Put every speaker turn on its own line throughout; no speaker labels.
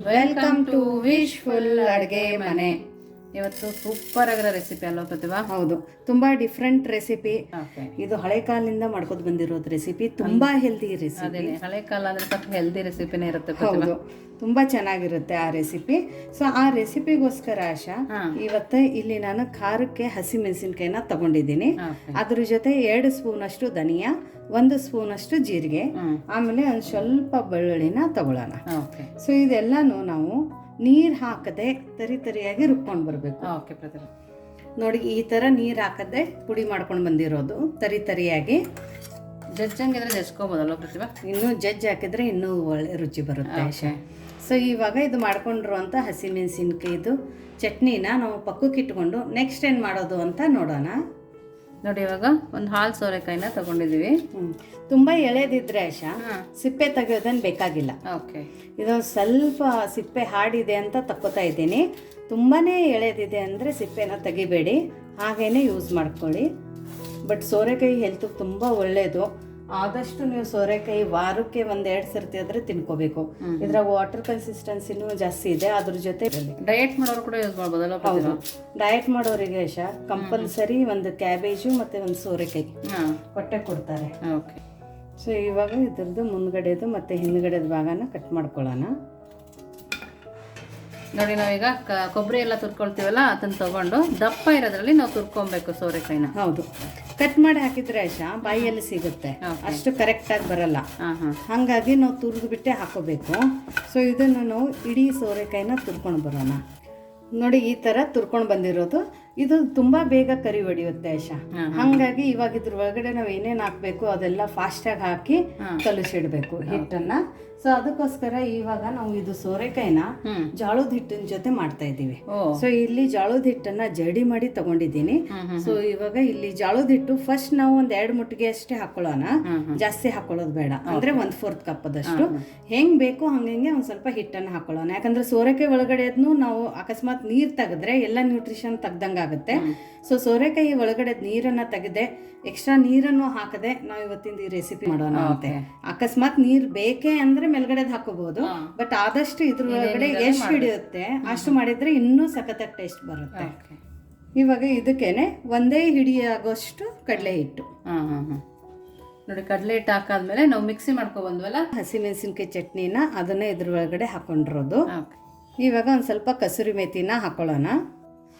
Welcome to wishful ಅಡುಗೆ ಮನೆ. ಇವತ್ತು ಸೂಪರ್ ಆಗಿರೋ ರೆಸಿಪಿ ಅಲ್ವಾ ಪ್ರತಿಭಾ?
ಹೌದು, ತುಂಬಾ ಡಿಫ್ರೆಂಟ್ ರೆಸಿಪಿ.
ಓಕೆ,
ಇದು ಹಳೆ ಕಾಲದಿಂದ ಮಾಡ್ಕೊಂಡು ಬಂದಿರೋದು ರೆಸಿಪಿ. ತುಂಬಾ ಹೆಲ್ದಿ ರೆಸಿಪಿ.
ಅದೇನೆ, ಹಳೆ ಕಾಲ ಅಂದ್ರೆ ಸ್ವಲ್ಪ ಹೆಲ್ದಿ ರೆಸಿಪಿನೇ ಇರುತ್ತೆ.
ಹೌದು, ತುಂಬಾ ಚೆನ್ನಾಗಿರುತ್ತೆ ಆ ರೆಸಿಪಿ. ಸೊ ಆ ರೆಸಿಪಿಗೋಸ್ಕರ ಆಶಾ ಇವತ್ತು ಇಲ್ಲಿ ನಾನು ಖಾರಕ್ಕೆ ಹಸಿ ಮೆಣಸಿನ್ಕಾಯಿನ ತಗೊಂಡಿದ್ದೀನಿ. ಅದ್ರ ಜೊತೆ 2 ಸ್ಪೂನ್ ಅಷ್ಟು ಧನಿಯಾ, 1 ಸ್ಪೂನ್ ಅಷ್ಟು ಜೀರಿಗೆ, ಆಮೇಲೆ ಒಂದು ಸ್ವಲ್ಪ ಬೆಳ್ಳುಳ್ಳಿನ ತಗೊಳ್ಳೋಣ. ಸೊ ಇದೆಲ್ಲಾನು ನಾವು ನೀರು ಹಾಕದೆ ತರಿಯಾಗಿ ರುಬ್ಕೊಂಡು ಬರಬೇಕು.
ಓಕೆ ಪ್ರತಿಭಾ,
ನೋಡಿ ಈ ಥರ ನೀರು ಹಾಕದೆ ಪುಡಿ ಮಾಡ್ಕೊಂಡು ಬಂದಿರೋದು ತರಿಯಾಗಿ.
ಜಜ್ಜಂಗಿದ್ರೆ ಜಜ್ಕೋಬೋದಲ್ವ ಪ್ರತಿಭಾ?
ಇನ್ನೂ ಜಜ್ಜ್ ಹಾಕಿದ್ರೆ ಇನ್ನೂ ಒಳ್ಳೆ ರುಚಿ ಬರುತ್ತೆ ಆಶಾ. ಸೊ ಇವಾಗ ಇದು ಮಾಡ್ಕೊಂಡಿರುವಂಥ ಹಸಿಮೆಣಸಿನ್ಕಾಯಿದು ಚಟ್ನಿನ ನಾವು ಪಕ್ಕಕ್ಕೆ ಇಟ್ಕೊಂಡು ನೆಕ್ಸ್ಟ್ ಏನು ಮಾಡೋದು ಅಂತ ನೋಡೋಣ.
ನೋಡಿ, ಇವಾಗ ಒಂದು ಹಾಲು ಸೋರೆಕಾಯಿನ ತಗೊಂಡಿದ್ದೀವಿ.
ತುಂಬ ಎಳೆದಿದ್ರೆ ಆಶಾ ಸಿಪ್ಪೆ ತೆಗೆಯೋದನ್ನು ಬೇಕಾಗಿಲ್ಲ.
ಓಕೆ,
ಇದೊಂದು ಸ್ವಲ್ಪ ಸಿಪ್ಪೆ ಹಾಡಿದೆ ಅಂತ ತಕ್ಕೋತಾ ಇದ್ದೀನಿ. ತುಂಬಾ ಎಳೆದಿದೆ ಅಂದರೆ ಸಿಪ್ಪೆನ ತೆಗಿಬೇಡಿ, ಹಾಗೇನೆ ಯೂಸ್ ಮಾಡ್ಕೊಳ್ಳಿ. ಬಟ್ ಸೋರೆಕಾಯಿ ಹೆಲ್ತಿಗೆ ತುಂಬ ಒಳ್ಳೆಯದು. ಆದಷ್ಟು ನೀವು ಸೋರೆಕಾಯಿ ವಾರಕ್ಕೆ 1-2 ಸರ್ತಿ ಆದರೆ ತಿನ್ಕೋಬೇಕು. ಇದ್ರಾಗ ವಾಟರ್ ಕನ್ಸಿಸ್ಟೆನ್ಸಿನೂ ಜಾಸ್ತಿ ಇದೆ. ಅದ್ರ ಜೊತೆ
ಡಯಟ್ ಮಾಡೋರು ಕೂಡ ಯೂಸ್ ಮಾಡ್ಬೋದಲ್ಲ?
ಹೌದು, ಡಯಟ್ ಮಾಡೋರಿಗೆ ಆಶಾ ಕಂಪಲ್ಸರಿ ಒಂದು ಕ್ಯಾಬೇಜು ಮತ್ತು ಒಂದು ಸೋರೆಕಾಯಿ ಕೊಡ್ತಾರೆ.
ಓಕೆ,
ಸೊ ಇವಾಗ ಇದ್ರದ್ದು ಮುಂದ್ಗಡೆದು ಮತ್ತು ಹಿಂದ್ಗಡೆದು ಭಾಗನ ಕಟ್ ಮಾಡ್ಕೊಳ್ಳೋಣ.
ನೋಡಿ, ನಾವೀಗ ಕೊಬ್ಬರಿ ಎಲ್ಲ ತುರ್ಕೊಳ್ತೀವಲ್ಲ, ಅದನ್ನ ತಗೊಂಡು ದಪ್ಪ ಇರೋದ್ರಲ್ಲಿ ನಾವು ತುರ್ಕೊಬೇಕು ಸೋರೆಕಾಯಿನ.
ಹೌದು, ಕಟ್ ಮಾಡಿ ಹಾಕಿದ್ರೆ ಆಶಾ ಬಾಯಿಯಲ್ಲಿ ಸಿಗುತ್ತೆ, ಅಷ್ಟು ಕರೆಕ್ಟಾಗಿ ಬರಲ್ಲ. ಹಾಗಾಗಿ ನಾವು ತುರಿದು ಬಿಟ್ಟೆ ಹಾಕೋಬೇಕು. ಸೊ ಇದನ್ನು ನಾವು ಇಡೀ ಸೋರೆಕಾಯಿನ ತುರ್ಕೊಂಡು ಬರೋಣ. ನೋಡಿ ಈ ಥರ ತುರ್ಕೊಂಡು ಬಂದಿರೋದು. ಇದು ತುಂಬ ಬೇಗ ಕರಿ ಹೊಡಿಯುತ್ತೆ ಆಶಾ. ಹಾಗಾಗಿ ಇವಾಗ ಇದ್ರ ಒಳಗಡೆ ನಾವು ಏನೇನು ಹಾಕಬೇಕು ಅದೆಲ್ಲ ಫಾಸ್ಟಾಗಿ ಹಾಕಿ ಕಲಸಿಡ್ಬೇಕು ಹಿಟ್ಟನ್ನು. ಸೊ ಅದಕ್ಕೋಸ್ಕರ ಇವಾಗ ನಾವು ಇದು ಸೋರೆಕಾಯಿನ ಜೋಳದ ಹಿಟ್ಟಿನ ಜೊತೆ ಮಾಡ್ತಾ ಇದ್ದೀವಿ. ಸೊ ಇಲ್ಲಿ ಜೋಳದ ಹಿಟ್ಟನ್ನ ಜಡಿ ಮಾಡಿ ತಗೊಂಡಿದ್ದೀನಿ. ಸೊ ಇವಾಗ ಇಲ್ಲಿ ಜೋಳದ ಹಿಟ್ಟು ಫಸ್ಟ್ ನಾವು 1-2 ಮುಟ್ಟಿಗೆ ಅಷ್ಟೇ ಹಾಕೊಳ್ಳೋಣ, ಜಾಸ್ತಿ ಹಾಕೊಳ್ಳೋದು ಬೇಡ. ಅಂದ್ರೆ 1/4 ಕಪ್ ಅದಷ್ಟು ಹೆಂಗ್ ಬೇಕು ಹಂಗೆ ಒಂದ್ ಸ್ವಲ್ಪ ಹಿಟ್ಟನ್ನ ಹಾಕೊಳ್ಳೋಣ. ಯಾಕಂದ್ರೆ ಸೋರೆಕಾಯಿ ಒಳಗಡೆದ್ನು ನಾವು ಅಕಸ್ಮಾತ್ ನೀರ್ ತೆಗೆದ್ರೆ ಎಲ್ಲ ನ್ಯೂಟ್ರಿಷನ್ ತೆಗ್ದಂಗಾಗುತ್ತೆ. ಸೊ ಸೋರೆಕಾಯಿ ಒಳಗಡೆ ನೀರನ್ನ ತೆಗೆದೆ ಎಕ್ಸ್ಟ್ರಾ ನೀರನ್ನು ಹಾಕದೆ ನಾವು ಇವತ್ತಿಂದ ಈ ರೆಸಿಪಿ ಮಾಡೋಣ. ಅಂತೆ ಅಕಸ್ಮಾತ್ ನೀರ್ ಬೇಕೇ ಅಂದ್ರೆ ಮೇಲ್ಗಡೆದ್ ಹಾಕೋಬಹುದು. ಬಟ್ ಆದಷ್ಟು ಇದ್ರ ಒಳಗಡೆ ಎಷ್ಟು ಹಿಡಿಯುತ್ತೆ ಅಷ್ಟು ಮಾಡಿದ್ರೆ ಇನ್ನೂ ಸಖತ್ತಾಗಿ ಟೇಸ್ಟ್ ಬರುತ್ತೆ. ಇವಾಗ ಇದಕ್ಕೇನೆ 1 ಹಿಡಿಯಾಗೋಷ್ಟು ಕಡಲೆ ಹಿಟ್ಟು.
ನೋಡಿ, ಕಡಲೆ ಹಿಟ್ಟು ಹಾಕಾದ್ಮೇಲೆ ನಾವು ಮಿಕ್ಸಿ ಮಾಡ್ಕೊ ಬಂದ್ವಲ್ಲ
ಹಸಿಮೆಣಸಿನ್ಕಾಯಿ ಚಟ್ನಿನ, ಅದನ್ನ ಇದ್ರ ಒಳಗಡೆ ಹಾಕೊಂಡಿರೋದು. ಇವಾಗ ಒಂದ್ ಸ್ವಲ್ಪ ಕಸೂರಿ ಮೇಥಿನ ಹಾಕೊಳ್ಳೋಣ.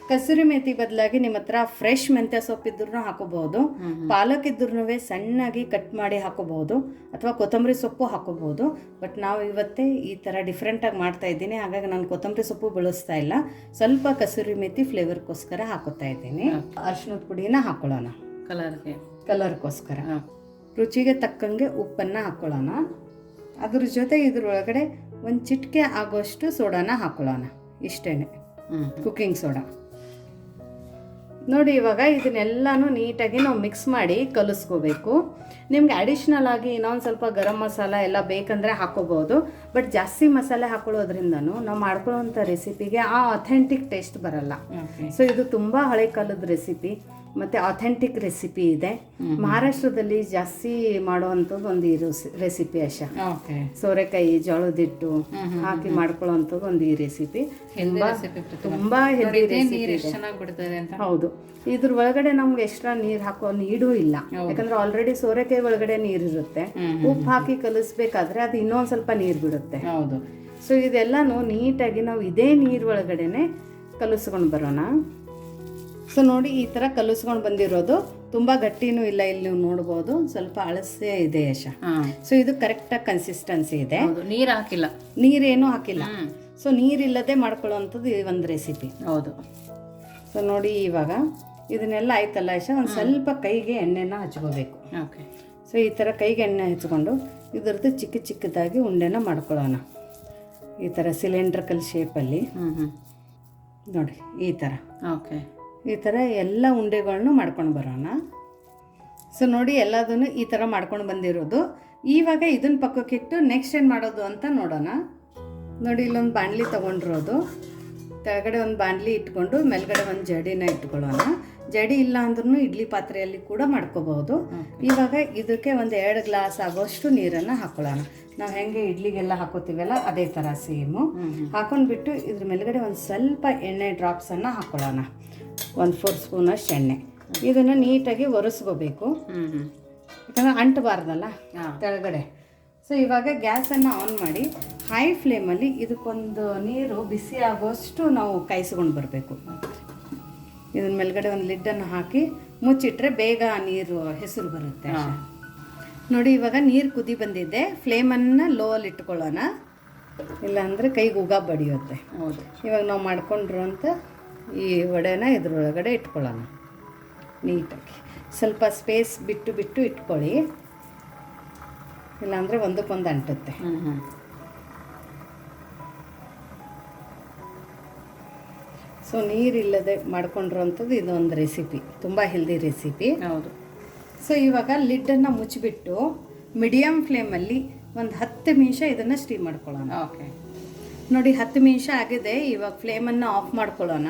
ಕಸೂರಿ ಮೇಥಿ ಬದಲಾಗಿ ನಿಮ್ಮ ಹತ್ರ ಫ್ರೆಶ್ ಮೆಂತ್ಯ ಸೊಪ್ಪು ಇದ್ರೂ ಹಾಕೋಬಹುದು, ಪಾಲಕ್ ಇದ್ರೂ ಸಣ್ಣಾಗಿ ಕಟ್ ಮಾಡಿ ಹಾಕೋಬಹುದು, ಅಥವಾ ಕೊತ್ತಂಬರಿ ಸೊಪ್ಪು ಹಾಕೋಬಹುದು. ಬಟ್ ನಾವು ಇವತ್ತೇ ಈ ಥರ ಡಿಫ್ರೆಂಟಾಗಿ ಮಾಡ್ತಾ ಇದ್ದೀನಿ. ಹಾಗಾಗಿ ನಾನು ಕೊತ್ತಂಬರಿ ಸೊಪ್ಪು ಬಳಸ್ತಾ ಇಲ್ಲ, ಸ್ವಲ್ಪ ಕಸೂರಿ ಮೇಥಿ ಫ್ಲೇವರ್ಗೋಸ್ಕರ ಹಾಕೋತಾ ಇದ್ದೀನಿ. ಅರಿಶಿಣದ ಪುಡಿನ ಹಾಕೊಳ್ಳೋಣ ಕಲರ್ಗೋಸ್ಕರ. ರುಚಿಗೆ ತಕ್ಕಂಗೆ ಉಪ್ಪನ್ನು ಹಾಕೊಳ್ಳೋಣ. ಅದ್ರ ಜೊತೆ ಇದ್ರೊಳಗಡೆ ಒಂದು ಚಿಟಿಕೆ ಆಗೋಷ್ಟು ಸೋಡಾನ ಹಾಕೊಳ್ಳೋಣ. ಇಷ್ಟೇನೆ, ಕುಕ್ಕಿಂಗ್ ಸೋಡಾ. ನೋಡಿ ಇವಾಗ ಇದನ್ನೆಲ್ಲಾನು ನೀಟಾಗಿ ನಾವು ಮಿಕ್ಸ್ ಮಾಡಿ ಕಲಿಸ್ಕೋಬೇಕು. ನಿಮ್ಗೆ ಅಡಿಷ್ನಲ್ ಆಗಿ ಇನ್ನೊಂದು ಸ್ವಲ್ಪ ಗರಂ ಮಸಾಲ ಎಲ್ಲ ಬೇಕಂದರೆ ಹಾಕೋಬಹುದು. ಬಟ್ ಜಾಸ್ತಿ ಮಸಾಲೆ ಹಾಕೊಳ್ಳೋದ್ರಿಂದನೂ ನಾವು ಮಾಡ್ಕೊಳ್ಳೋಂಥ ರೆಸಿಪಿಗೆ ಆ ಅಥೆಂಟಿಕ್ ಟೇಸ್ಟ್ ಬರಲ್ಲ. ಸೊ ಇದು ತುಂಬ ಹಳೆ ಕಾಲದ ರೆಸಿಪಿ ಮತ್ತು ಅಥೆಂಟಿಕ್ ರೆಸಿಪಿ ಇದೆ. ಮಹಾರಾಷ್ಟ್ರದಲ್ಲಿ ಜಾಸ್ತಿ ಮಾಡುವಂಥದ್ದು ಒಂದು ಈ ರೆಸಿಪಿ ಆಶಾ. ಸೋರೆಕಾಯಿ ಜೋಳದಿಟ್ಟು ಹಾಕಿ ಮಾಡ್ಕೊಳ್ಳೋವಂಥದ್ದು ಒಂದು ಈ ರೆಸಿಪಿ. ತುಂಬಾ ಹೆಲ್ದಿ ರೆಸಿಪಿ. ಹೌದು, ಇದ್ರ ಒಳಗಡೆ ನಮ್ಗೆ ಎಕ್ಸ್ಟ್ರಾ ನೀರು ಹಾಕೋ ನೀಡೂ ಇಲ್ಲ. ಯಾಕಂದ್ರೆ ಆಲ್ರೆಡಿ ಸೋರೆಕಾಯಿ ಒಳಗಡೆ ನೀರಿರುತ್ತೆ. ಉಪ್ಪು ಹಾಕಿ ಕಲಿಸ್ಬೇಕಾದ್ರೆ ಅದು ಇನ್ನೊಂದು ಸ್ವಲ್ಪ ನೀರು ಬಿಡುತ್ತೆ. ಹೌದು. ಸೊ ಇದೆಲ್ಲಾನು ನೀಟಾಗಿ ನಾವು ಇದೇ ನೀರು ಒಳಗಡೆನೆ ಕಲಿಸ್ಕೊಂಡು ಬರೋಣ. ಸೊ ನೋಡಿ ಈ ಥರ ಕಲಿಸ್ಕೊಂಡು ಬಂದಿರೋದು ತುಂಬ ಗಟ್ಟಿನೂ ಇಲ್ಲ. ಇಲ್ಲಿ ನೀವು ನೋಡ್ಬೋದು ಸ್ವಲ್ಪ ಅಳಸೆ ಇದೆ ಯಶ. ಸೊ ಇದು ಕರೆಕ್ಟಾಗಿ ಕನ್ಸಿಸ್ಟೆನ್ಸಿ ಇದೆ.
ನೀರು ಹಾಕಿಲ್ಲ,
ನೀರೇನು ಹಾಕಿಲ್ಲ. ಸೊ ನೀರಿಲ್ಲದೆ ಮಾಡ್ಕೊಳ್ಳೋವಂಥದ್ದು ಈ ಒಂದು ರೆಸಿಪಿ.
ಹೌದು.
ಸೊ ನೋಡಿ ಇವಾಗ ಇದನ್ನೆಲ್ಲ ಆಯ್ತಲ್ಲ ಯಶ, ಒಂದು ಸ್ವಲ್ಪ ಕೈಗೆ ಎಣ್ಣೆನ ಹಚ್ಕೋಬೇಕು. ಸೊ ಈ ಥರ ಕೈಗೆ ಎಣ್ಣೆ ಹಚ್ಕೊಂಡು ಇದ್ರದ್ದು ಚಿಕ್ಕದಾಗಿ ಉಂಡೆನ ಮಾಡ್ಕೊಳ್ಳೋಣ. ಈ ಥರ ಸಿಲಿಂಡ್ರಿಕಲ್ ಶೇಪಲ್ಲಿ ನೋಡಿ ಈ ಥರ. ಈ ಥರ ಎಲ್ಲ ಉಂಡೆಗಳನ್ನು ಮಾಡ್ಕೊಂಡು ಬರೋಣ. ಸೊ ನೋಡಿ ಎಲ್ಲದನ್ನು ಈ ಥರ ಮಾಡ್ಕೊಂಡು ಬಂದಿರೋದು. ಇವಾಗ ಇದನ್ನ ಪಕ್ಕಕ್ಕಿಟ್ಟು ನೆಕ್ಸ್ಟ್ ಏನು ಮಾಡೋದು ಅಂತ ನೋಡೋಣ. ನೋಡಿ ಇಲ್ಲೊಂದು ಬಾಣಲಿ ತೊಗೊಂಡಿರೋದು. ಕೆಳಗಡೆ ಒಂದು ಬಾಣಲಿ ಇಟ್ಕೊಂಡು ಮೇಲ್ಗಡೆ ಒಂದು ಜಡಿನ ಇಟ್ಕೊಳ್ಳೋಣ. ಜಡಿ ಇಲ್ಲ ಅಂದ್ರೂ ಇಡ್ಲಿ ಪಾತ್ರೆಯಲ್ಲಿ ಕೂಡ ಮಾಡ್ಕೋಬಹುದು. ಇವಾಗ ಇದಕ್ಕೆ ಒಂದು 2 ಗ್ಲಾಸ್ ಆಗೋಷ್ಟು ನೀರನ್ನು ಹಾಕೊಳ್ಳೋಣ. ನಾವು ಹೆಂಗೆ ಇಡ್ಲಿಗೆಲ್ಲ ಹಾಕೋತೀವಲ್ಲ ಅದೇ ಥರ ಸೇಮು ಹಾಕೊಂಡ್ಬಿಟ್ಟು ಇದ್ರ ಮೇಲ್ಗಡೆ ಒಂದು ಸ್ವಲ್ಪ ಎಣ್ಣೆ ಡ್ರಾಪ್ಸನ್ನು ಹಾಕ್ಕೊಳ್ಳೋಣ. 1/4 ಸ್ಪೂನಷ್ಟು ಎಣ್ಣೆ. ಇದನ್ನು ನೀಟಾಗಿ ಒರೆಸ್ಕೋಬೇಕು, ಯಾಕಂದರೆ ಅಂಟಬಾರ್ದಲ್ಲ ಕೆಳಗಡೆ. ಸೊ ಇವಾಗ ಗ್ಯಾಸನ್ನು ಆನ್ ಮಾಡಿ ಹೈ ಫ್ಲೇಮಲ್ಲಿ ಇದಕ್ಕೊಂದು ನೀರು ಬಿಸಿ ಆಗೋಷ್ಟು ನಾವು ಕಾಯಿಸ್ಕೊಂಡು ಬರಬೇಕು. ಇದನ್ನ ಮೇಲ್ಗಡೆ ಒಂದು ಲಿಡ್ಡನ್ನು ಹಾಕಿ ಮುಚ್ಚಿಟ್ರೆ ಬೇಗ ನೀರು ಹೆಸರು ಬರುತ್ತೆ. ನೋಡಿ ಇವಾಗ ನೀರು ಕುದಿ ಬಂದಿದೆ. ಫ್ಲೇಮನ್ನು ಲೋ ಅಲ್ಲಿ ಇಟ್ಕೊಳ್ಳೋಣ, ಇಲ್ಲಾಂದರೆ ಕೈಗೆ ಉಗ ಬಡಿಯುತ್ತೆ.
ಹೌದು.
ಇವಾಗ ನಾವು ಮಾಡ್ಕೊಂಡಿರೋಂಥ ಈ ವಡೆನ ಇದ್ರೊಳಗಡೆ ಇಟ್ಕೊಳ್ಳೋಣ ನೀಟಾಗಿ. ಸ್ವಲ್ಪ ಸ್ಪೇಸ್ ಬಿಟ್ಟು ಬಿಟ್ಟು ಇಟ್ಕೊಳ್ಳಿ, ಇಲ್ಲಾಂದರೆ ಒಂದಕ್ಕೊಂದು ಅಂಟುತ್ತೆ. ಸೊ ನೀರಿಲ್ಲದೆ ಮಾಡ್ಕೊಂಡಿರೋಂಥದ್ದು ಇದೊಂದು ರೆಸಿಪಿ, ತುಂಬ ಹೆಲ್ದಿ ರೆಸಿಪಿ.
ಹೌದು.
ಸೊ ಇವಾಗ ಲಿಡ್ಡನ್ನು ಮುಚ್ಚಿಬಿಟ್ಟು ಮೀಡಿಯಮ್ ಫ್ಲೇಮಲ್ಲಿ ಒಂದು 10 ನಿಮಿಷ ಇದನ್ನು ಸ್ಟೀಮ್ ಮಾಡ್ಕೊಳ್ಳೋಣ.
ಓಕೆ.
ನೋಡಿ 10 ನಿಮಿಷ ಆಗಿದೆ. ಇವಾಗ ಫ್ಲೇಮನ್ನು ಆಫ್ ಮಾಡ್ಕೊಳ್ಳೋಣ.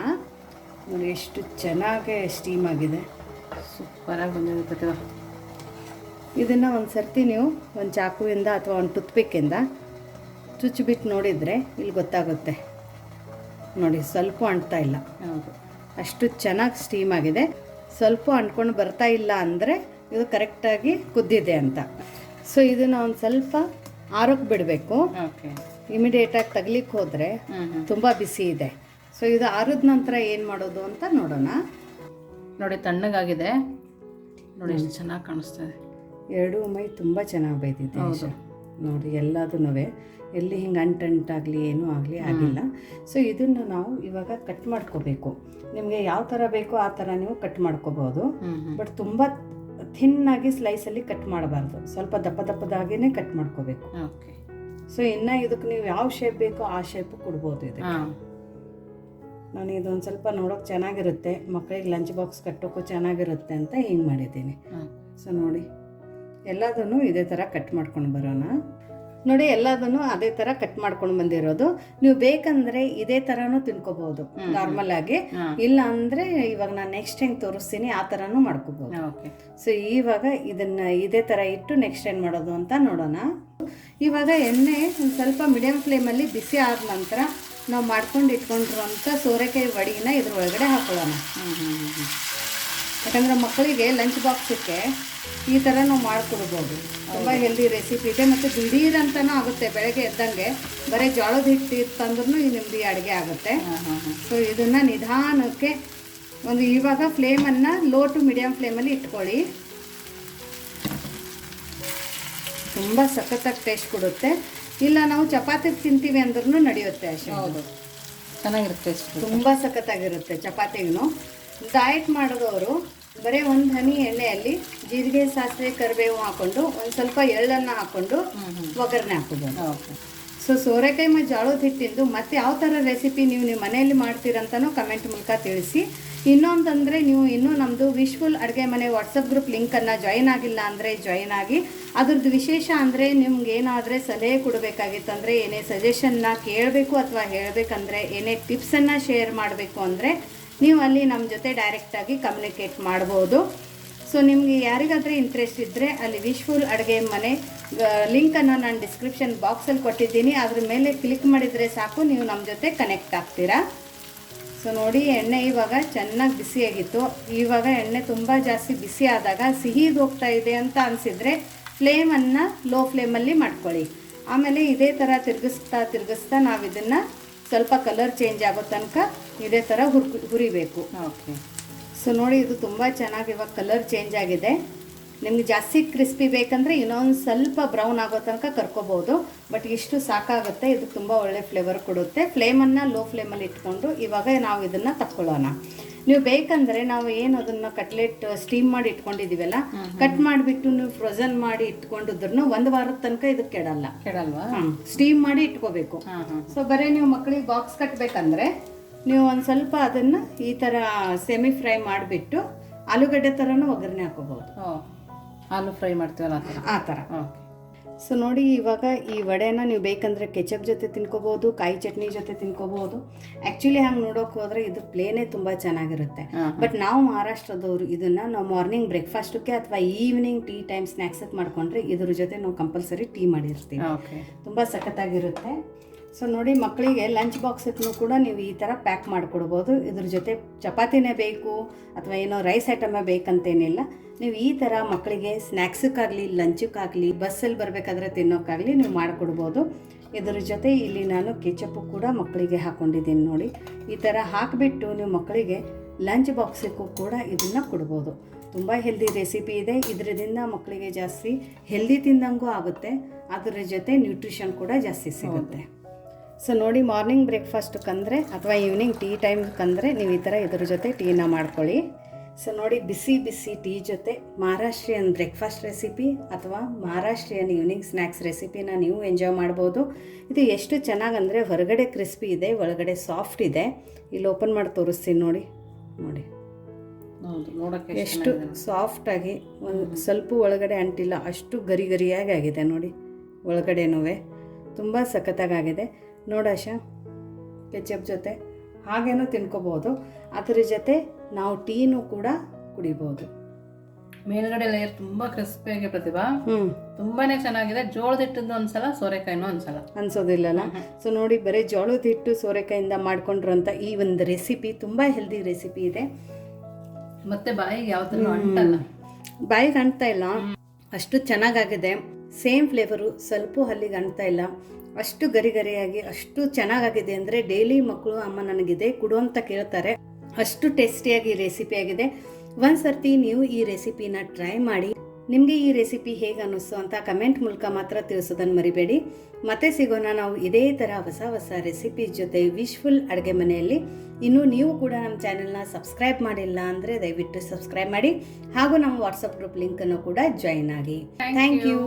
ನೋಡಿ ಎಷ್ಟು ಚೆನ್ನಾಗಿ ಸ್ಟೀಮ್ ಆಗಿದೆ,
ಸೂಪರಾಗಿ ಬಂದಿರುತ್ತೆ.
ಇದನ್ನು ಒಂದು ಸರ್ತಿ ನೀವು ಒಂದು ಚಾಕುವಿಂದ ಅಥವಾ ಒಂದು ಟೂತ್ಪಿಕ್ಕಿಂದ ಚುಚ್ಚಿಬಿಟ್ಟು ನೋಡಿದರೆ ಇಲ್ಲಿ ಗೊತ್ತಾಗುತ್ತೆ. ನೋಡಿ ಸ್ವಲ್ಪ ಅಂಟ್ತಾ ಇಲ್ಲ.
ಹೌದು,
ಅಷ್ಟು ಚೆನ್ನಾಗಿ ಸ್ಟೀಮ್ ಆಗಿದೆ. ಸ್ವಲ್ಪ ಅಂಟ್ಕೊಂಡು ಬರ್ತಾ ಇಲ್ಲ ಅಂದರೆ ಇದು ಕರೆಕ್ಟಾಗಿ ಕುದ್ದಿದೆ ಅಂತ. ಸೊ ಇದನ್ನು ಒಂದು ಸ್ವಲ್ಪ ಆರೋಕ್ಕೆ ಬಿಡಬೇಕು.
ಓಕೆ.
ಇಮಿಡಿಯೇಟಾಗಿ ತಗ್ಲಿಕ್ಕೆ ಹೋದರೆ ತುಂಬ ಬಿಸಿ ಇದೆ. ಸೊ ಇದು ಆರಿದ ನಂತರ ಏನು ಮಾಡೋದು ಅಂತ ನೋಡೋಣ.
ನೋಡಿ ತಣ್ಣಗಾಗಿದೆ, ನೋಡಿ ಎಷ್ಟು ಚೆನ್ನಾಗಿ ಕಾಣಿಸ್ತದೆ.
ಎರಡೂ ಮೈ ತುಂಬ ಚೆನ್ನಾಗಿ ಬೇಯ್ದಿದೆ.
ಹೌದು.
ನೋಡಿ ಎಲ್ಲದೂ ಎಲ್ಲಿ ಹಿಂಗೆ ಅಂಟಂಟಾಗಲಿ ಏನೂ ಆಗಲಿ ಆಗಿಲ್ಲ. ಸೊ ಇದನ್ನು ನಾವು ಇವಾಗ ಕಟ್ ಮಾಡ್ಕೋಬೇಕು. ನಿಮಗೆ ಯಾವ ಥರ ಬೇಕೋ ಆ ಥರ ನೀವು ಕಟ್ ಮಾಡ್ಕೋಬೋದು. ಬಟ್ ತುಂಬ ಥಿನ್ನಾಗಿ ಸ್ಲೈಸಲ್ಲಿ ಕಟ್ ಮಾಡಬಾರ್ದು, ಸ್ವಲ್ಪ ದಪ್ಪ ದಪ್ಪದಾಗಿಯೇ ಕಟ್ ಮಾಡ್ಕೋಬೇಕು.
ಓಕೆ.
ಸೊ ಇನ್ನು ಇದಕ್ಕೆ ನೀವು ಯಾವ ಶೇಪ್ ಬೇಕೋ ಆ ಶೇಪು ಕೊಡ್ಬೋದು. ಇದೆ ನಾನು ಇದೊಂದು ಸ್ವಲ್ಪ ನೋಡೋಕೆ ಚೆನ್ನಾಗಿರುತ್ತೆ, ಮಕ್ಕಳಿಗೆ ಲಂಚ್ ಬಾಕ್ಸ್ ಕಟ್ಟೋಕ್ಕೂ ಚೆನ್ನಾಗಿರುತ್ತೆ ಅಂತ ಹಿಂಗೆ ಮಾಡಿದ್ದೀನಿ. ಸೊ ನೋಡಿ ಎಲ್ಲದನ್ನು ಇದೇ ಥರ ಕಟ್ ಮಾಡ್ಕೊಂಡು ಬರೋಣ. ನೋಡಿ ಎಲ್ಲದನ್ನು ಅದೇ ಥರ ಕಟ್ ಮಾಡ್ಕೊಂಡು ಬಂದಿರೋದು. ನೀವು ಬೇಕಂದರೆ ಇದೇ ಥರನೂ ತಿನ್ಕೋಬೋದು ನಾರ್ಮಲ್ ಆಗಿ, ಇಲ್ಲ ಅಂದರೆ ಇವಾಗ ನಾನು ನೆಕ್ಸ್ಟ್ ಹೆಂಗೆ ತೋರಿಸ್ತೀನಿ ಆ ಥರನೂ ಮಾಡ್ಕೋಬೋದು. ಸೊ ಇವಾಗ ಇದನ್ನು ಇದೇ ಥರ ಇಟ್ಟು ನೆಕ್ಸ್ಟ್ ಏನು ಮಾಡೋದು ಅಂತ ನೋಡೋಣ. ಇವಾಗ ಎಣ್ಣೆ ಒಂದು ಸ್ವಲ್ಪ ಮೀಡಿಯಮ್ ಫ್ಲೇಮಲ್ಲಿ ಬಿಸಿ ಆದ ನಂತರ ನಾವು ಮಾಡ್ಕೊಂಡು ಇಟ್ಕೊಂಡಿರೋಂಥ ಸೋರೆಕಾಯಿ ವಡಿನ ಇದ್ರ ಒಳಗಡೆ ಹಾಕೊಳ್ಳೋಣ. ಯಾಕಂದರೆ ಮಕ್ಕಳಿಗೆ ಲಂಚ್ ಬಾಕ್ಸಕ್ಕೆ ಈ ಥರ ನಾವು ಮಾಡಿಕೊಡ್ಬೋದು. ತುಂಬ ಹೆಲ್ದಿ ರೆಸಿಪಿ ಇದೆ ಮತ್ತು ದಿಢೀರಂತನೂ ಆಗುತ್ತೆ. ಬೆಳಗ್ಗೆ ಎದ್ದಂಗೆ ಬರೀ ಜೋಳದ ಹಿಟ್ಟು ಇತ್ತಂದ್ರೂ ನಿಮ್ಮದು ಈ ಅಡುಗೆ ಆಗುತ್ತೆ. ಸೊ ಇದನ್ನು ನಿಧಾನಕ್ಕೆ ಒಂದು ಇವಾಗ ಫ್ಲೇಮನ್ನು ಲೋ ಟು ಮೀಡಿಯಮ್ ಫ್ಲೇಮಲ್ಲಿ ಇಟ್ಕೊಳ್ಳಿ. ತುಂಬ ಸಖತ್ತಾಗಿ ಟೇಸ್ಟ್ ಕೊಡುತ್ತೆ. ಇಲ್ಲ ನಾವು ಚಪಾತಿಗೆ ತಿಂತೀವಿ ಅಂದ್ರೂ ನಡೆಯುತ್ತೆ ಅಷ್ಟೇ.
ಹೌದು, ಚೆನ್ನಾಗಿರುತ್ತೆ,
ತುಂಬ ಸಖತ್ತಾಗಿರುತ್ತೆ. ಚಪಾತಿಗೂ ಡಯಟ್ ಮಾಡಿದವರು ಬರೀ ಒಂದು ಹನಿ ಎಣ್ಣೆಯಲ್ಲಿ ಜೀರಿಗೆ, ಸಾಸಿವೆ, ಕರಿಬೇವು ಹಾಕ್ಕೊಂಡು ಒಂದು ಸ್ವಲ್ಪ ಎಳ್ಳನ್ನು ಹಾಕ್ಕೊಂಡು ಒಗ್ಗರಣೆ ಹಾಕೋಬೋದು. ಸೊ ಸೋರೆಕಾಯಿ ಮತ್ತು ಜೋಳದ ಹಿಟ್ಟಿಂದು ಮತ್ತು ಯಾವ ಥರ ರೆಸಿಪಿ ನೀವು ನಿಮ್ಮ ಮನೆಯಲ್ಲಿ ಮಾಡ್ತೀರಂತನೂ ಕಮೆಂಟ್ ಮೂಲಕ ತಿಳಿಸಿ. ಇನ್ನೊಂದಂದರೆ ನೀವು ಇನ್ನೂ ನಮ್ಮದು ವಿಶ್ಫುಲ್ ಅಡುಗೆ ಮನೆ ವಾಟ್ಸಪ್ ಗ್ರೂಪ್ ಲಿಂಕನ್ನು ಜಾಯಿನ್ ಆಗಿಲ್ಲ ಅಂದರೆ ಜಾಯಿನ್ ಆಗಿ. ಅದ್ರದ್ದು ವಿಶೇಷ ಅಂದರೆ ನಿಮ್ಗೆ ಏನಾದರೆ ಸಲಹೆ ಕೊಡಬೇಕಾಗಿತ್ತಂದರೆ, ಏನೇ ಸಜೆಷನ್ನ ಕೇಳಬೇಕು ಅಥವಾ ಹೇಳಬೇಕಂದ್ರೆ, ಏನೇ ಟಿಪ್ಸನ್ನು ಶೇರ್ ಮಾಡಬೇಕು ಅಂದರೆ ನೀವು ಅಲ್ಲಿ ನಮ್ಮ ಜೊತೆ ಡೈರೆಕ್ಟಾಗಿ ಕಮ್ಯುನಿಕೇಟ್ ಮಾಡ್ಬೋದು. ಸೊ ನಿಮಗೆ ಯಾರಿಗಾದರೆ ಇಂಟ್ರೆಸ್ಟ್ ಇದ್ದರೆ ಅಲ್ಲಿ ವಿಶ್ಫುಲ್ ಅಡುಗೆ ಮನೆ ಲಿಂಕನ್ನು ನಾನು ಡಿಸ್ಕ್ರಿಪ್ಷನ್ ಬಾಕ್ಸಲ್ಲಿ ಕೊಟ್ಟಿದ್ದೀನಿ. ಅದ್ರ ಮೇಲೆ ಕ್ಲಿಕ್ ಮಾಡಿದರೆ ಸಾಕು, ನೀವು ನಮ್ಮ ಜೊತೆ ಕನೆಕ್ಟ್ ಆಗ್ತೀರಾ. ಸೊ ನೋಡಿ ಎಣ್ಣೆ ಇವಾಗ ಚೆನ್ನಾಗಿ ಬಿಸಿಯಾಗಿತ್ತು. ಇವಾಗ ಎಣ್ಣೆ ತುಂಬ ಜಾಸ್ತಿ ಬಿಸಿ ಆದಾಗ ಸಿಹಿದು ಹೋಗ್ತಾ ಇದೆ ಅಂತ ಅನಿಸಿದರೆ ಫ್ಲೇಮನ್ನು ಲೋ ಫ್ಲೇಮಲ್ಲಿ ಮಾಡ್ಕೊಳ್ಳಿ. ಆಮೇಲೆ ಇದೇ ಥರ ತಿರುಗಿಸ್ತಾ ನಾವು ಇದನ್ನು ಸ್ವಲ್ಪ ಕಲರ್ ಚೇಂಜ್ ಆಗೋ ತನಕ ಇದೇ ಥರ ಹುರಿಬೇಕು.
ಓಕೆ.
ಸೊ ನೋಡಿ ಇದು ತುಂಬ ಚೆನ್ನಾಗಿ ಇವಾಗ ಕಲರ್ ಚೇಂಜ್ ಆಗಿದೆ. ನಿಮ್ಗೆ ಜಾಸ್ತಿ ಕ್ರಿಸ್ಪಿ ಬೇಕಂದರೆ ಇನ್ನೊಂದು ಸ್ವಲ್ಪ ಬ್ರೌನ್ ಆಗೋ ತನಕ ಕರ್ಕೋಬೋದು. ಬಟ್ ಇಷ್ಟು ಸಾಕಾಗುತ್ತೆ. ಇದು ತುಂಬ ಒಳ್ಳೆ ಫ್ಲೇವರ್ ಕೊಡುತ್ತೆ. ಫ್ಲೇಮನ್ನು ಲೋ ಫ್ಲೇಮಲ್ಲಿ ಇಟ್ಕೊಂಡು ಇವಾಗ ನಾವು ಇದನ್ನು ತಕ್ಕೊಳ್ಳೋಣ. ನೀವು ಬೇಕಂದರೆ ನಾವು ಏನು ಅದನ್ನು ಕಟ್ಲೆಟ್ ಸ್ಟೀಮ್ ಮಾಡಿ ಇಟ್ಕೊಂಡಿದ್ದೀವಲ್ಲ, ಕಟ್ ಮಾಡಿಬಿಟ್ಟು ನೀವು ಫ್ರೋಝನ್ ಮಾಡಿ ಇಟ್ಕೊಂಡಿದ್ರು 1 ವಾರದ ತನಕ ಇದು ಕೆಡಲ್ವಾ? ಸ್ಟೀಮ್ ಮಾಡಿ ಇಟ್ಕೋಬೇಕು. ಸೊ ಬರೀ ನೀವು ಮಕ್ಕಳಿಗೆ ಬಾಕ್ಸ್ ಕಟ್ಟಬೇಕಂದ್ರೆ ನೀವು ಒಂದು ಸ್ವಲ್ಪ ಅದನ್ನು ಈ ಥರ ಸೆಮಿ ಫ್ರೈ ಮಾಡಿಬಿಟ್ಟು ಆಲೂಗಡ್ಡೆ ಥರನೂ ಒಗ್ಗರಣೆ ಹಾಕೋಬೋದು.
ಆಲೂ ಫ್ರೈ ಮಾಡ್ತೀವಲ್ಲ ಆ ಥರ.
ಆ ಥರ. ಸೊ ನೋಡಿ, ಇವಾಗ ಈ ವಡೆನ ನೀವು ಬೇಕಂದರೆ ಕೆಚಪ್ ಜೊತೆ ತಿನ್ಕೋಬೋದು, ಕಾಯಿ ಚಟ್ನಿ ಜೊತೆ ತಿನ್ಕೋಬೋದು. ಆ್ಯಕ್ಚುಲಿ ಹಂಗೆ ನೋಡೋಕೆ ಹೋದರೆ ಇದು ಪ್ಲೇನೇ ತುಂಬ ಚೆನ್ನಾಗಿರುತ್ತೆ. ಬಟ್ ನಾವು ಮಹಾರಾಷ್ಟ್ರದವರು ಇದನ್ನು ನಾವು ಮಾರ್ನಿಂಗ್ ಬ್ರೇಕ್ಫಾಸ್ಟಕ್ಕೆ ಅಥವಾ ಈವ್ನಿಂಗ್ ಟೀ ಟೈಮ್ ಸ್ನ್ಯಾಕ್ಸಕ್ಕೆ ಮಾಡ್ಕೊಂಡ್ರೆ ಇದ್ರ ಜೊತೆ ನಾವು ಕಂಪಲ್ಸರಿ ಟೀ ಮಾಡಿರ್ತೀವಿ. ತುಂಬ ಸಖತ್ತಾಗಿರುತ್ತೆ. ಸೊ ನೋಡಿ, ಮಕ್ಕಳಿಗೆ ಲಂಚ್ ಬಾಕ್ಸಕ್ಕೂ ಕೂಡ ನೀವು ಈ ಥರ ಪ್ಯಾಕ್ ಮಾಡಿಕೊಡ್ಬೋದು. ಇದ್ರ ಜೊತೆ ಚಪಾತಿನೇ ಬೇಕು ಅಥವಾ ಏನೋ ರೈಸ್ ಐಟಮೇ ಬೇಕಂತೇನಿಲ್ಲ. ನೀವು ಈ ಥರ ಮಕ್ಕಳಿಗೆ ಸ್ನ್ಯಾಕ್ಸಕ್ಕಾಗಲಿ ಲಂಚಕ್ಕಾಗಲಿ ಬಸ್ಸಲ್ಲಿ ಬರಬೇಕಾದ್ರೆ ತಿನ್ನೋಕ್ಕಾಗಲಿ ನೀವು ಮಾಡಿಕೊಡ್ಬೋದು. ಇದ್ರ ಜೊತೆ ಇಲ್ಲಿ ನಾನು ಕೆಚಪ್ಪು ಕೂಡ ಮಕ್ಕಳಿಗೆ ಹಾಕ್ಕೊಂಡಿದ್ದೀನಿ ನೋಡಿ. ಈ ಥರ ಹಾಕಿಬಿಟ್ಟು ನೀವು ಮಕ್ಕಳಿಗೆ ಲಂಚ್ ಬಾಕ್ಸಿಗೂ ಕೂಡ ಇದನ್ನು ಕೊಡ್ಬೋದು. ತುಂಬ ಹೆಲ್ದಿ ರೆಸಿಪಿ ಇದೆ. ಇದರಿಂದ ಮಕ್ಕಳಿಗೆ ಜಾಸ್ತಿ ಹೆಲ್ದಿ ತಿಂದಂಗೂ ಆಗುತ್ತೆ, ಅದರ ಜೊತೆ ನ್ಯೂಟ್ರಿಷನ್ ಕೂಡ ಜಾಸ್ತಿ ಸಿಗುತ್ತೆ. ಸೊ ನೋಡಿ, ಮಾರ್ನಿಂಗ್ ಬ್ರೇಕ್ಫಾಸ್ಟಕ್ಕಂದರೆ ಅಥವಾ ಈವ್ನಿಂಗ್ ಟೀ ಟೈಮ್ಗಂದರೆ ನೀವು ಈ ಥರ ಇದ್ರ ಜೊತೆ ಟೀನ ಮಾಡ್ಕೊಳ್ಳಿ. ಸೊ ನೋಡಿ, ಬಿಸಿ ಬಿಸಿ ಟೀ ಜೊತೆ ಮಹಾರಾಷ್ಟ್ರಿಯನ್ ಬ್ರೇಕ್ಫಾಸ್ಟ್ ರೆಸಿಪಿ ಅಥವಾ ಮಹಾರಾಷ್ಟ್ರಿಯನ್ ಈವ್ನಿಂಗ್ ಸ್ನ್ಯಾಕ್ಸ್ ರೆಸಿಪಿನ ನೀವು ಎಂಜಾಯ್ ಮಾಡ್ಬೋದು. ಇದು ಎಷ್ಟು ಚೆನ್ನಾಗಂದರೆ ಹೊರಗಡೆ ಕ್ರಿಸ್ಪಿ ಇದೆ, ಒಳಗಡೆ ಸಾಫ್ಟ್ ಇದೆ. ಇಲ್ಲಿ ಓಪನ್ ಮಾಡಿ ತೋರಿಸ್ತೀನಿ ನೋಡಿ. ನೋಡಿ ಎಷ್ಟು ಸಾಫ್ಟಾಗಿ, ಒಂದು ಸ್ವಲ್ಪ ಒಳಗಡೆ ಅಂಟಿಲ್ಲ, ಅಷ್ಟು ಗರಿ ಗರಿಯಾಗಿ ಆಗಿದೆ ನೋಡಿ. ಒಳಗಡೆನೂ ತುಂಬ ಸಖತ್ತಾಗಿದೆ. ನೋಡಾಶ, ಕೆಚಪ್ ಜೊತೆ ಹಾಗೇನೂ ತಿನ್ಕೋಬೋದು. ಅದರ ಜೊತೆ ನಾವು ಟೀನೂ ಕೂಡ ಕುಡಿಬೋದು.
ಮೇಲ್ಗಡೆ ಲೇಯರ್ ತುಂಬಾ ಕ್ರಿಸ್ಪಿಯಾಗಿ ಪ್ರತಿಭಾ, ತುಂಬಾನೇ ಚೆನ್ನಾಗಿದೆ. ಜೋಳದ ಹಿಟ್ಟದ್ದು ಒಂದ್ಸಲ, ಸೋರೆಕಾಯಿನೂ ಒಂದ್ಸಲ
ಅನ್ಸೋದಿಲ್ಲಲ್ಲ. ಸೊ ನೋಡಿ, ಬರೀ ಜೋಳದ ಹಿಟ್ಟು ಸೋರೆಕಾಯಿಂದ ಮಾಡ್ಕೊಂಡ್ರಂತ ಈ ಒಂದು ರೆಸಿಪಿ ತುಂಬ ಹೆಲ್ದಿ ರೆಸಿಪಿ ಇದೆ.
ಮತ್ತೆ ಬಾಯಿಗೆ ಯಾವ ಥರ ಅಂಟಲ್ಲ,
ಬಾಯಿಗೆ ಅಂಟ್ತಾ ಇಲ್ಲ, ಅಷ್ಟು ಚೆನ್ನಾಗಾಗಿದೆ. ಸೇಮ್ ಫ್ಲೇವರು ಸ್ವಲ್ಪ ಹಲ್ಲಿಗೆ ಅಂಟ್ತಾ ಇಲ್ಲ, ಅಷ್ಟು ಗರಿ ಗರಿಯಾಗಿ ಅಷ್ಟು ಚೆನ್ನಾಗಾಗಿದೆ. ಅಂದರೆ ಡೈಲಿ ಮಕ್ಕಳು ಅಮ್ಮ ನನಗಿದೆ ಕೊಡು ಅಂತ ಕೇಳ್ತಾರೆ, ಅಷ್ಟು ಟೇಸ್ಟಿಯಾಗಿ ರೆಸಿಪಿ ಆಗಿದೆ. ಒಂದು ಸರ್ತಿ ನೀವು ಈ ರೆಸಿಪಿನ ಟ್ರೈ ಮಾಡಿ. ನಿಮಗೆ ಈ ರೆಸಿಪಿ ಹೇಗೆ ಅನ್ನಿಸ್ತು ಅಂತ ಕಮೆಂಟ್ ಮೂಲಕ ಮಾತ್ರ ತಿಳಿಸೋದನ್ನು ಮರಿಬೇಡಿ. ಮತ್ತೆ ಸಿಗೋಣ ನಾವು ಇದೇ ಥರ ಹೊಸ ಹೊಸ ರೆಸಿಪಿ ಜೊತೆ ವಿಶ್ಫುಲ್ ಅಡುಗೆ ಮನೆಯಲ್ಲಿ. ಇನ್ನು ನೀವು ಕೂಡ ನಮ್ಮ ಚಾನೆಲ್ನ ಸಬ್ಸ್ಕ್ರೈಬ್ ಮಾಡಿಲ್ಲ ಅಂದರೆ ದಯವಿಟ್ಟು ಸಬ್ಸ್ಕ್ರೈಬ್ ಮಾಡಿ. ಹಾಗೂ ನಮ್ಮ ವಾಟ್ಸಪ್ ಗ್ರೂಪ್ ಲಿಂಕನ್ನು ಕೂಡ ಜಾಯಿನ್ ಆಗಿ. Thank you.